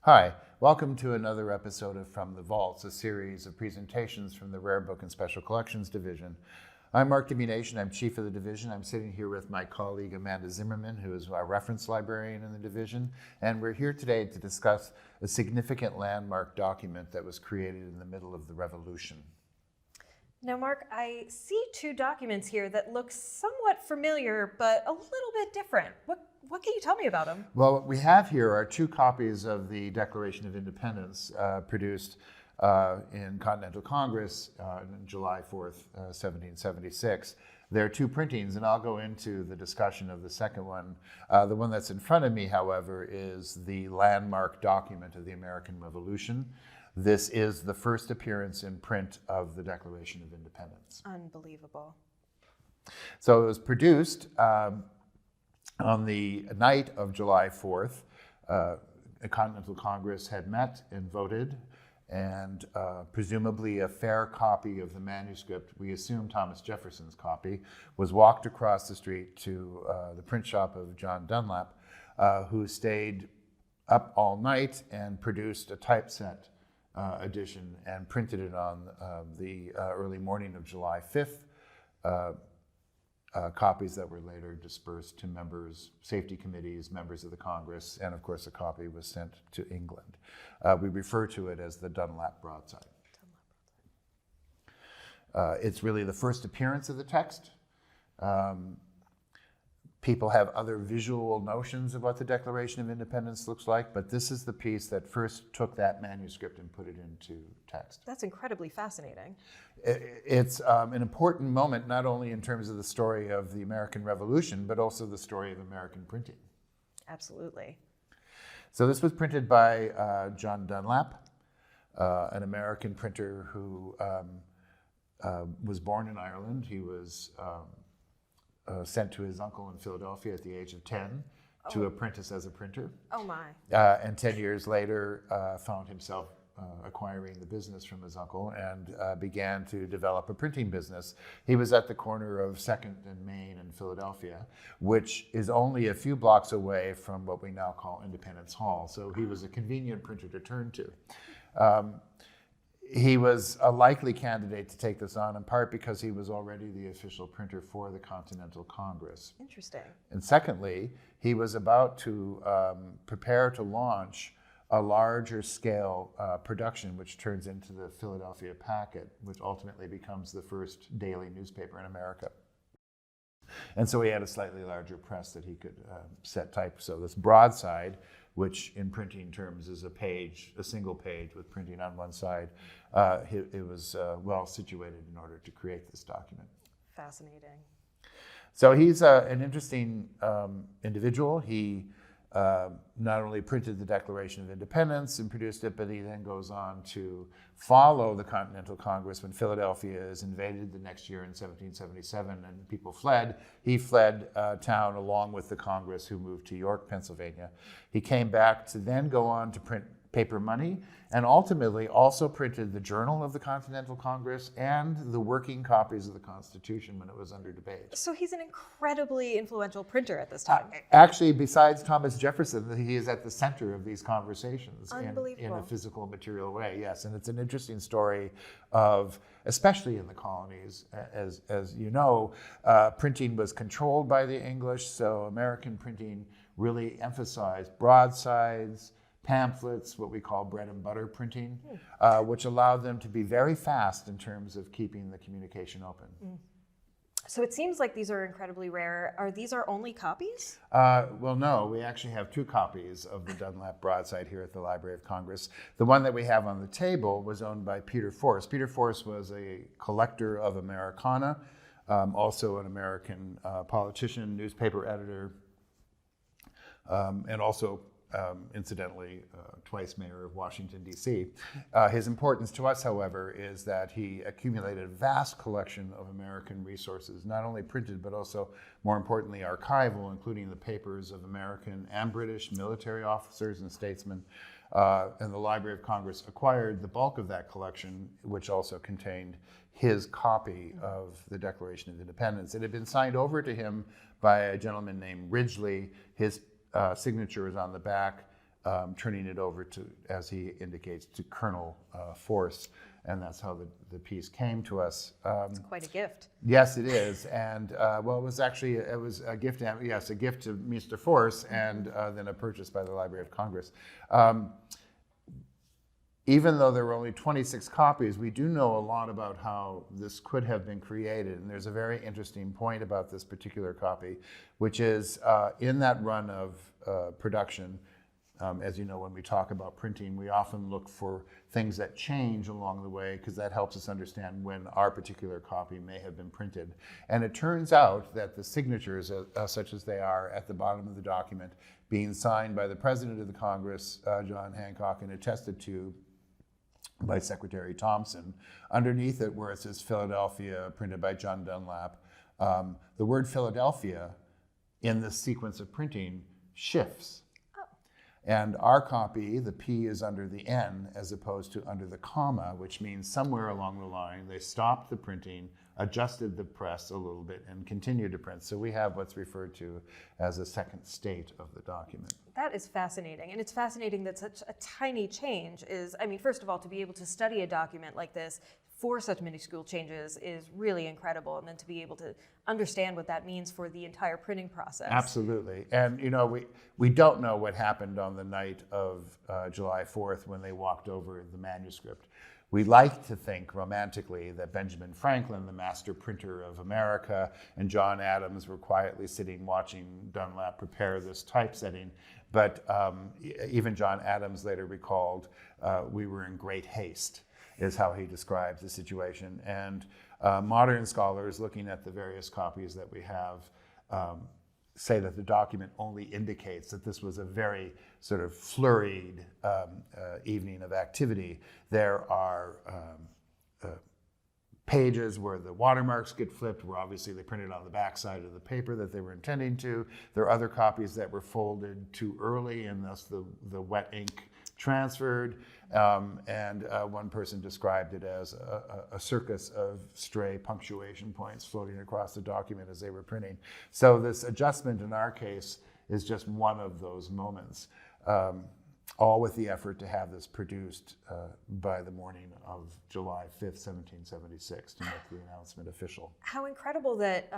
Hi, welcome to another episode of From the Vaults, a series of presentations from the Rare Book and Special Collections Division. I'm Mark Dimunation, I'm Chief of the Division. I'm sitting here with my colleague Amanda Zimmerman, who is our reference librarian in the division, and we're here today to discuss a significant landmark document that was created in the middle of the Revolution. Now, Mark, I see two documents here that look somewhat familiar, but a little bit different. What can you tell me about them? Well, what we have here are two copies of the Declaration of Independence produced in Continental Congress on July 4th, 1776. There are two printings, and I'll go into the discussion of the second one. The one that's in front of me, however, is the landmark document of the American Revolution. This is the first appearance in print of the Declaration of Independence. Unbelievable. So it was produced on the night of July 4th. The Continental Congress had met and voted, and presumably a fair copy of the manuscript, we assume Thomas Jefferson's copy, was walked across the street to the print shop of John Dunlap, who stayed up all night and produced a typeset edition and printed it on the early morning of July 5th. Copies that were later dispersed to members, safety committees, members of the Congress, and of course a copy was sent to England. We refer to it as the Dunlap broadside. It's really the first appearance of the text. People have other visual notions of what the Declaration of Independence looks like, but this is the piece that first took that manuscript and put it into text. That's incredibly fascinating. It's an important moment, not only in terms of the story of the American Revolution, but also the story of American printing. Absolutely. So this was printed by John Dunlap, an American printer who was born in Ireland. He was sent to his uncle in Philadelphia at the age of 10 to apprentice as a printer. Oh my. And 10 years later found himself acquiring the business from his uncle and began to develop a printing business. He was at the corner of 2nd and Main in Philadelphia, which is only a few blocks away from what we now call Independence Hall. So he was a convenient printer to turn to. He was a likely candidate to take this on, in part because he was already the official printer for the Continental Congress. Interesting. And secondly, he was about to prepare to launch a larger scale production, which turns into the Philadelphia Packet, which ultimately becomes the first daily newspaper in America. And so he had a slightly larger press that he could set type. So this broadside, which in printing terms is a page, a single page with printing on one side, it was well situated in order to create this document. Fascinating. So he's an interesting individual. He not only printed the Declaration of Independence and produced it, but he then goes on to follow the Continental Congress when Philadelphia is invaded the next year in 1777 and people fled. He fled town along with the Congress, who moved to York, Pennsylvania. He came back to then go on to print paper money, and ultimately also printed the Journal of the Continental Congress and the working copies of the Constitution when it was under debate. So he's an incredibly influential printer at this time. Actually, besides Thomas Jefferson, he is at the center of these conversations in a physical, material way, yes. And it's an interesting story of, especially in the colonies, as you know, printing was controlled by the English, so American printing really emphasized broadsides, pamphlets, what we call bread and butter printing, which allowed them to be very fast in terms of keeping the communication open. So it seems like these are incredibly rare. Are these our only copies? Well, no, we actually have two copies of the Dunlap broadside here at the Library of Congress. The one that we have on the table was owned by Peter Force. Peter Force was a collector of Americana, also an American politician, newspaper editor, and also incidentally, twice mayor of Washington, D.C. His importance to us, however, is that he accumulated a vast collection of American resources, not only printed, but also, more importantly, archival, including the papers of American and British military officers and statesmen. And the Library of Congress acquired the bulk of that collection, which also contained his copy of the Declaration of Independence. It had been signed over to him by a gentleman named Ridgely. His signature is on the back. turning it over to, as he indicates, to Colonel Force, and that's how the piece came to us. It's quite a gift. Yes, it is, and well, it was a gift. Yes, a gift to Mr. Force, and then a purchase by the Library of Congress. Even though there were only 26 copies, we do know a lot about how this could have been created. And there's a very interesting point about this particular copy, which is in that run of production, as you know, when we talk about printing, we often look for things that change along the way, because that helps us understand when our particular copy may have been printed. And it turns out that the signatures, such as they are at the bottom of the document, being signed by the President of the Congress, John Hancock, and attested to by Secretary Thompson. Underneath it, where it says Philadelphia, printed by John Dunlap, the word Philadelphia in this sequence of printing shifts. Oh. And our copy, the P is under the N as opposed to under the comma, which means somewhere along the line they stopped the printing, adjusted the press a little bit, and continued to print. So we have what's referred to as a second state of the document. That is fascinating. And it's fascinating that such a tiny change is, I mean, first of all, to be able to study a document like this for such minuscule changes is really incredible. And then to be able to understand what that means for the entire printing process. Absolutely. And, you know, we don't know what happened on the night of July 4th when they walked over the manuscript. We like to think romantically that Benjamin Franklin, the master printer of America, and John Adams were quietly sitting watching Dunlap prepare this typesetting. But even John Adams later recalled, we were in great haste, is how he describes the situation. And modern scholars looking at the various copies that we have say that the document only indicates that this was a very sort of flurried evening of activity. There are pages where the watermarks get flipped, where obviously they printed on the back side of the paper that they were intending to. There are other copies that were folded too early, and thus the wet ink transferred. And one person described it as a circus of stray punctuation points floating across the document as they were printing. So this adjustment in our case is just one of those moments, all with the effort to have this produced by the morning of July 5th, 1776, to make the announcement official. How incredible that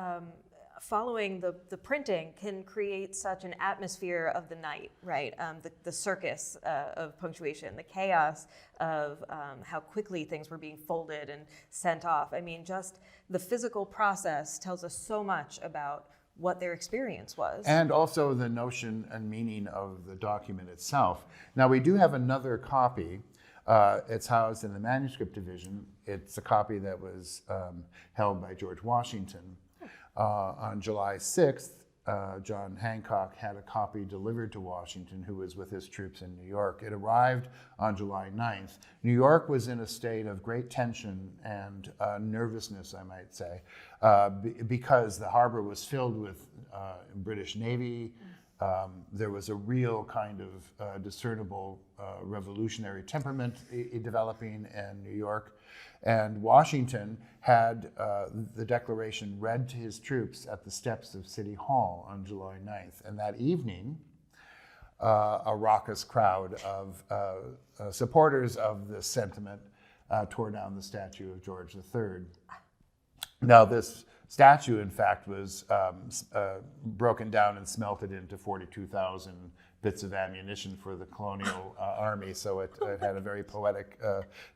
following the printing can create such an atmosphere of the night, right? The circus of punctuation, the chaos of how quickly things were being folded and sent off. I mean, just the physical process tells us so much about what their experience was. And also the notion and meaning of the document itself. Now, we do have another copy. It's housed in the manuscript division. It's a copy that was held by George Washington. On July 6th, John Hancock had a copy delivered to Washington, who was with his troops in New York. It arrived on July 9th. New York was in a state of great tension and nervousness, I might say, because the harbor was filled with British Navy. There was a real kind of discernible revolutionary temperament developing in New York. And Washington had the declaration read to his troops at the steps of City Hall on July 9th. And that evening, a raucous crowd of supporters of this sentiment tore down the statue of George III. Now, this statue, in fact, was broken down and smelted into 42,000 bits of ammunition for the colonial army, so it had a very poetic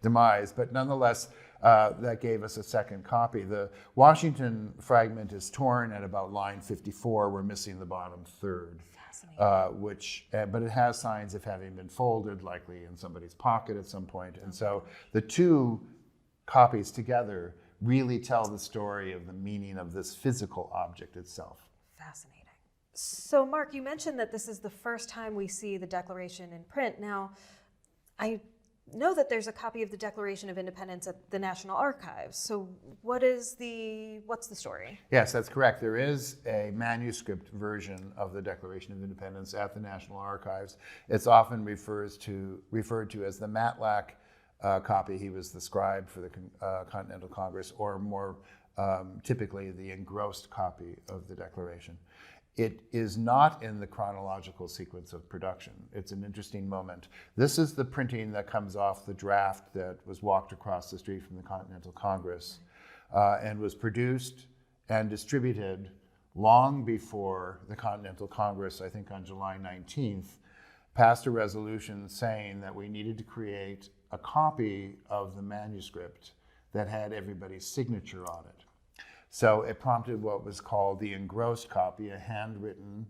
demise. But nonetheless, that gave us a second copy. The Washington fragment is torn at about line 54. We're missing the bottom third, but it has signs of having been folded, likely in somebody's pocket at some point. And so the two copies together really tell the story of the meaning of this physical object itself. Fascinating. So, Mark, you mentioned that this is the first time we see the Declaration in print. Now, I know that there's a copy of the Declaration of Independence at the National Archives. So what's the story? Yes, that's correct. There is a manuscript version of the Declaration of Independence at the National Archives. It's often referred to as the Matlak Copy. He was the scribe for the Continental Congress, or more typically the engrossed copy of the Declaration. it is not in the chronological sequence of production. It's an interesting moment. This is the printing that comes off the draft that was walked across the street from the Continental Congress and was produced and distributed long before the Continental Congress, I think on July 19th, passed a resolution saying that we needed to create a copy of the manuscript that had everybody's signature on it. So it prompted what was called the engrossed copy, a handwritten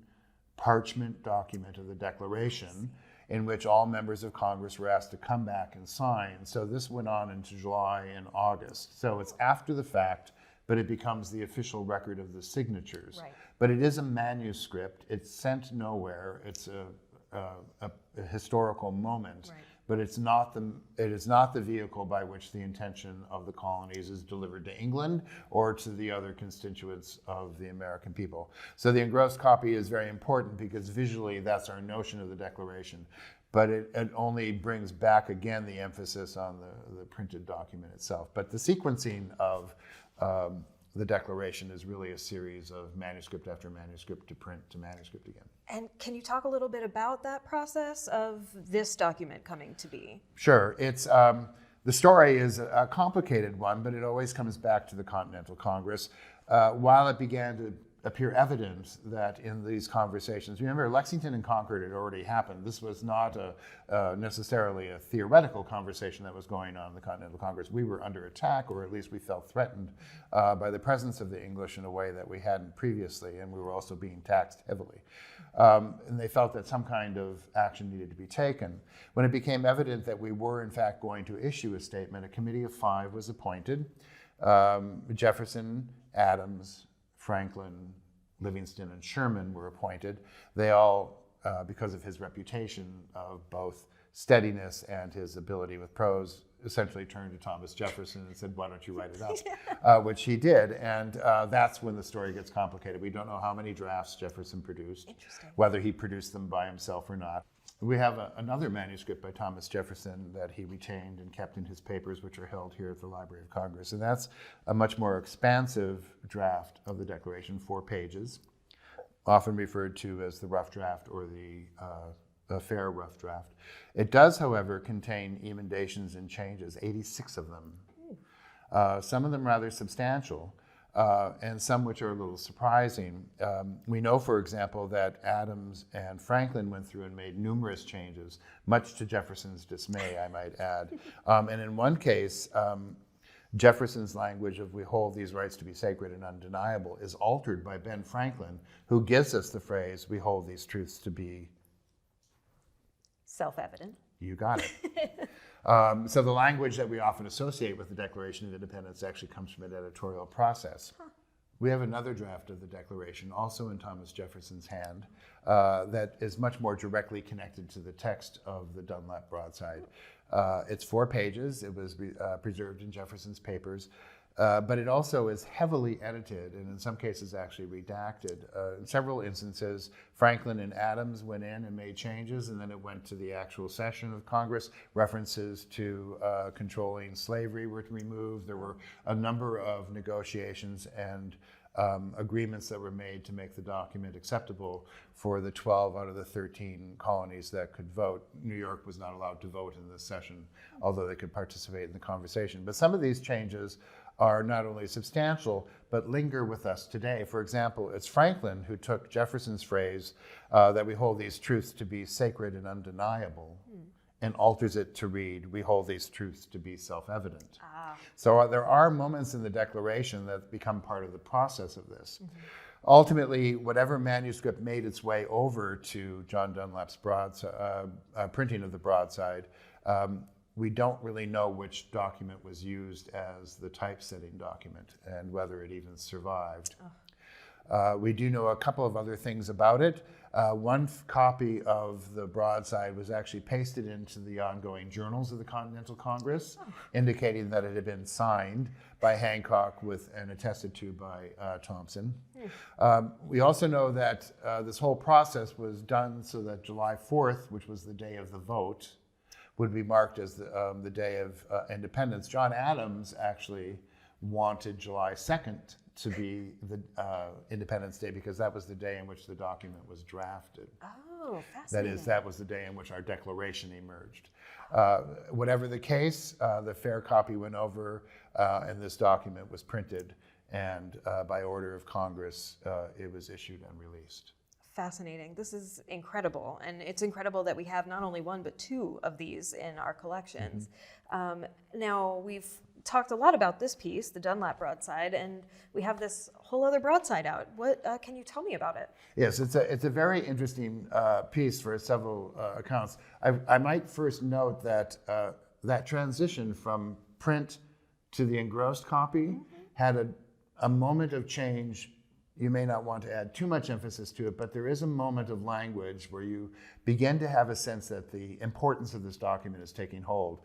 parchment document of the Declaration, in which all members of Congress were asked to come back and sign. So this went on into July and August. So it's after the fact, but it becomes the official record of the signatures. Right. But it is a manuscript. It's sent nowhere. It's a historical moment. Right. But it is not the vehicle by which the intention of the colonies is delivered to England or to the other constituents of the American people. So the engrossed copy is very important because visually that's our notion of the Declaration. But it only brings back again the emphasis on the printed document itself. But the sequencing of the Declaration is really a series of manuscript after manuscript to print to manuscript again. And can you talk a little bit about that process of this document coming to be? Sure. It's the story is a complicated one, but it always comes back to the Continental Congress. While it began to appear evident that in these conversations, remember Lexington and Concord had already happened. This was not necessarily a theoretical conversation that was going on in the Continental Congress. We were under attack, or at least we felt threatened by the presence of the English in a way that we hadn't previously, and we were also being taxed heavily. And they felt that some kind of action needed to be taken. When it became evident that we were in fact going to issue a statement, a committee of 5 was appointed. Jefferson, Adams, Franklin, Livingston, and Sherman were appointed. They all, because of his reputation of both steadiness and his ability with prose, essentially turned to Thomas Jefferson and said, why don't you write it up? Which he did. And that's when the story gets complicated. We don't know how many drafts Jefferson produced, whether he produced them by himself or not. We have another manuscript by Thomas Jefferson that he retained and kept in his papers, which are held here at the Library of Congress. And that's a much more expansive draft of the Declaration, 4 pages, often referred to as the rough draft or the fair rough draft. It does, however, contain emendations and changes, 86 of them. Some of them rather substantial. And some which are a little surprising. We know, for example, that Adams and Franklin went through and made numerous changes, much to Jefferson's dismay, I might add. And in one case, Jefferson's language of "we hold these rights to be sacred and undeniable" is altered by Ben Franklin, who gives us the phrase, "we hold these truths to be..." Self-evident. You got it. So the language that we often associate with the Declaration of Independence actually comes from an editorial process. We have another draft of the Declaration, also in Thomas Jefferson's hand, that is much more directly connected to the text of the Dunlap broadside. It's 4 pages. It was preserved in Jefferson's papers. But it also is heavily edited and in some cases actually redacted. In several instances, Franklin and Adams went in and made changes, and then it went to the actual session of Congress. References to controlling slavery were removed. There were a number of negotiations and agreements that were made to make the document acceptable for the 12 out of the 13 colonies that could vote. New York was not allowed to vote in this session, although they could participate in the conversation. But some of these changes are not only substantial, but linger with us today. For example, it's Franklin who took Jefferson's phrase that we hold these truths to be sacred and undeniable and alters it to read, we hold these truths to be self-evident. So there are moments in the Declaration that become part of the process of this. Ultimately, whatever manuscript made its way over to John Dunlap's printing of the broadside, we don't really know which document was used as the typesetting document and whether it even survived. We do know a couple of other things about it. One copy of the broadside was actually pasted into the ongoing journals of the Continental Congress, indicating that it had been signed by Hancock and attested to by Thompson. We also know that this whole process was done so that July 4th, which was the day of the vote, would be marked as the day of independence. John Adams actually wanted July 2nd to be the Independence Day because that was the day in which the document was drafted. Oh, That fascinating. is, that was the day in which our declaration emerged. Whatever the case, the fair copy went over and this document was printed, and by order of Congress, it was issued and released. Fascinating. This is incredible. And it's incredible that we have not only one, but two of these in our collections. Now, we've talked a lot about this piece, the Dunlap broadside, and we have this whole other broadside out. What can you tell me about it? Yes, it's a very interesting piece for several accounts. I might first note that that transition from print to the engrossed copy had a moment of change. You may not want to add too much emphasis to it, but there is a moment of language where you begin to have a sense that the importance of this document is taking hold.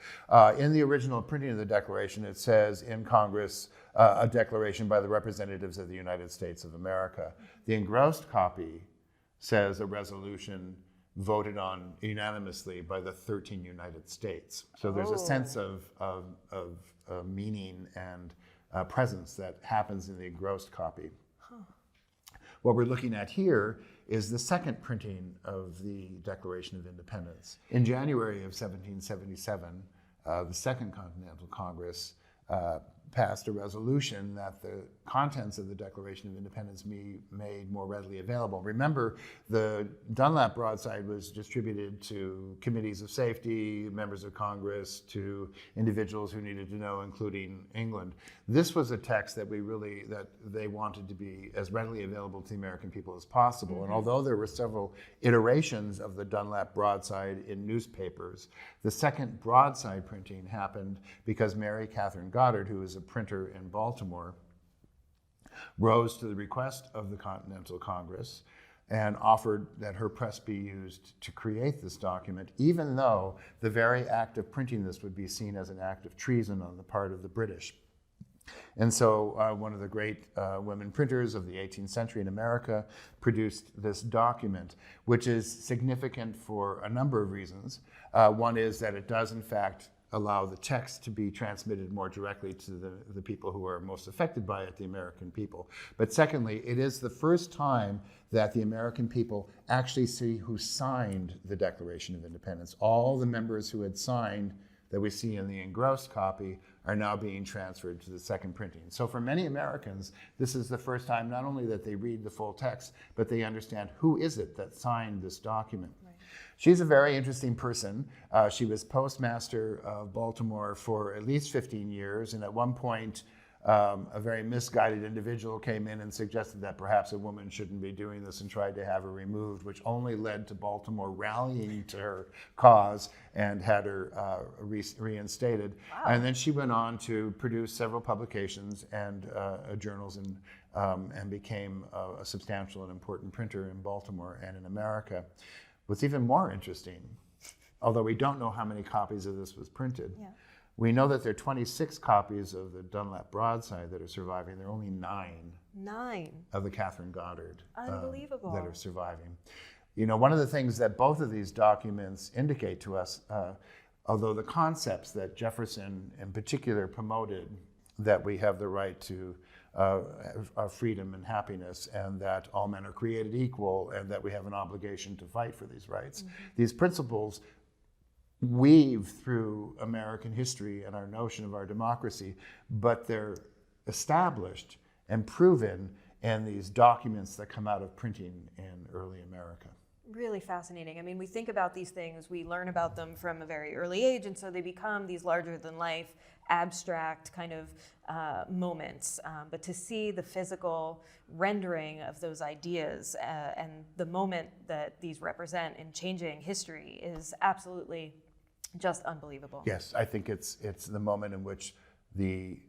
In the original printing of the Declaration, it says in Congress, a declaration by the representatives of the United States of America. The engrossed copy says a resolution voted on unanimously by the 13 United States. So there's a sense of meaning and presence that happens in the engrossed copy. What we're looking at here is the second printing of the Declaration of Independence. In January of 1777, the Second Continental Congress passed a resolution that the contents of the Declaration of Independence be made more readily available. Remember, the Dunlap broadside was distributed to committees of safety, members of Congress, to individuals who needed to know, including England. This was a text that they wanted to be as readily available to the American people as possible. And although there were several iterations of the Dunlap broadside in newspapers, the second broadside printing happened because Mary Catherine Goddard, who was a printer in Baltimore, rose to the request of the Continental Congress and offered that her press be used to create this document, even though the very act of printing this would be seen as an act of treason on the part of the British. And so one of the great women printers of the 18th century in America produced this document, which is significant for a number of reasons. One is that it does, in fact, allow the text to be transmitted more directly to the people who are most affected by it, the American people. But secondly, it is the first time that the American people actually see who signed the Declaration of Independence. All the members who had signed that we see in the engrossed copy are now being transferred to the second printing. So for many Americans, this is the first time not only that they read the full text, but they understand who is it that signed this document. She's a very interesting person. She was postmaster of Baltimore for at least 15 years, and at one point, a very misguided individual came in and suggested that perhaps a woman shouldn't be doing this and tried to have her removed, which only led to Baltimore rallying to her cause and had her reinstated. Wow. And then she went on to produce several publications and journals and became a substantial and important printer in Baltimore and in America. What's even more interesting, although we don't know how many copies of this was printed, we know that there are 26 copies of the Dunlap broadside that are surviving. There are only 9 of the Catherine Goddard Unbelievable. that are surviving. You know, one of the things that both of these documents indicate to us, although the concepts that Jefferson in particular promoted, that we have the right to freedom and happiness, and that all men are created equal, and that we have an obligation to fight for these rights. These principles weave through American history and our notion of our democracy, but they're established and proven in these documents that come out of printing in early America. Really fascinating. I mean, we think about these things, we learn about them from a very early age, and so they become these larger than life, abstract kind of moments. But to see the physical rendering of those ideas and the moment that these represent in changing history is absolutely just unbelievable. Yes, I think it's the moment in which the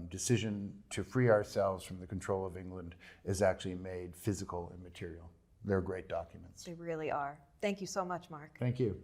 decision to free ourselves from the control of England is actually made physical and material. They're great documents. They really are. Thank you so much, Mark. Thank you.